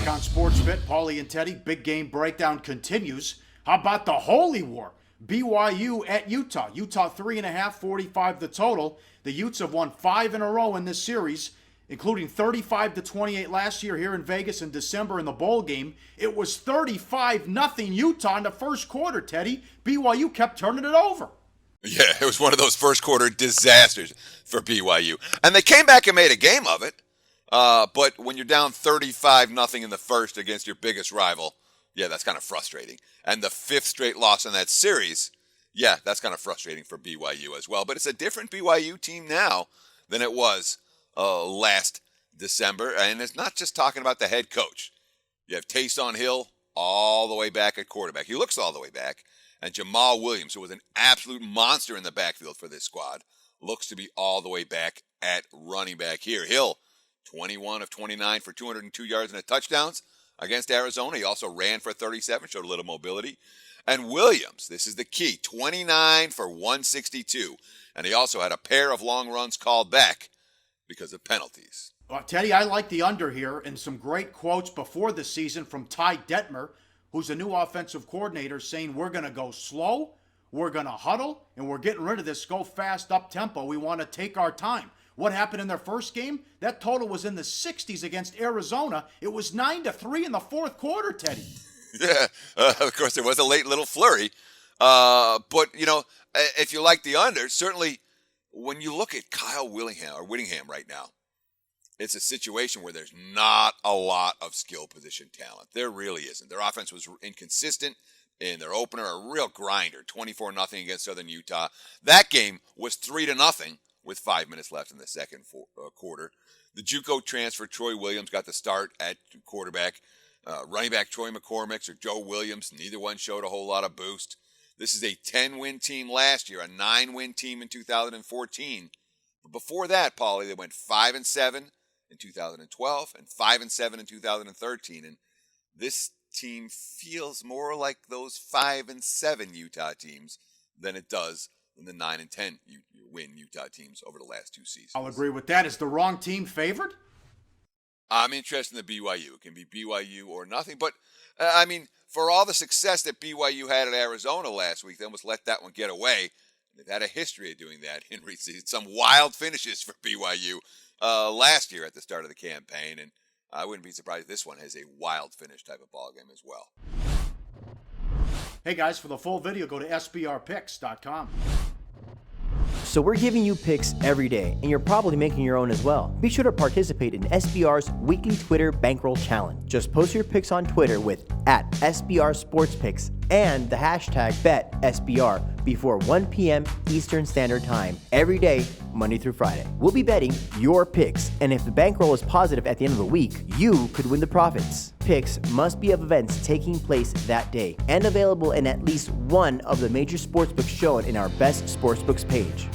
Back on Sports Fit, Paulie and Teddy, big game breakdown continues. How about the Holy War? BYU at Utah. Utah 3.5, 45 the total. The Utes have won 5 in a row in this series, including 35-28 last year here in Vegas in December in the bowl game. It was 35-0 Utah in the first quarter, Teddy. BYU kept turning it over. Yeah, it was one of those first quarter disasters for BYU. And they came back and made a game of it. But when you're down 35-0 in the first against your biggest rival, yeah, that's kind of frustrating. And the 5th straight loss in that series, yeah, that's kind of frustrating for BYU as well. But it's a different BYU team now than it was last December. And it's not just talking about the head coach. You have Taysom Hill all the way back at quarterback. He looks all the way back. And Jamal Williams, who was an absolute monster in the backfield for this squad, looks to be all the way back at running back here. Hill, 21 of 29 for 202 yards and a touchdowns against Arizona. He also ran for 37, showed a little mobility. And Williams, this is the key, 29 for 162. And he also had a pair of long runs called back because of penalties. Well, Teddy, I like the under here, and some great quotes before the season from Ty Detmer, who's the new offensive coordinator, saying we're going to go slow, we're going to huddle, and we're getting rid of this go fast up tempo. We want to take our time. What happened in their first game? That total was in the 60s against Arizona. It was 9-3 in the fourth quarter, Teddy. Yeah, of course, there was a late little flurry. But, you know, if you like the under, certainly when you look at Kyle Whittingham right now, it's a situation where there's not a lot of skill position talent. There really isn't. Their offense was inconsistent in their opener, a real grinder, 24-0 against Southern Utah. That game was 3-0 with 5 minutes left in the second quarter. The JUCO transfer Troy Williams got the start at quarterback. Running back Troy McCormick or Joe Williams, neither one showed a whole lot of boost. This is a 10-win team last year, a 9-win team in 2014. But before that, Paulie, they went 5-7 in 2012 and 5-7 in 2013. And this team feels more like those 5-7 Utah teams than it does than the 9-10 win Utah teams over the last 2 seasons. I'll agree with that. Is the wrong team favored? I'm interested in the BYU. It can be BYU or nothing. But, I mean, for all the success that BYU had at Arizona last week, they almost let that one get away. They've had a history of doing that in recent some wild finishes for BYU last year at the start of the campaign. And I wouldn't be surprised if this one has a wild finish type of ball game as well. Hey, guys, for the full video, go to sbrpicks.com. So we're giving you picks every day, and you're probably making your own as well. Be sure to participate in SBR's weekly Twitter Bankroll Challenge. Just post your picks on Twitter with @SBRSportsPicks and the hashtag BetSBR before 1 p.m. Eastern Standard Time every day, Monday through Friday. We'll be betting your picks, and if the bankroll is positive at the end of the week, you could win the profits. Picks must be of events taking place that day and available in at least one of the major sportsbooks shown in our Best Sportsbooks page.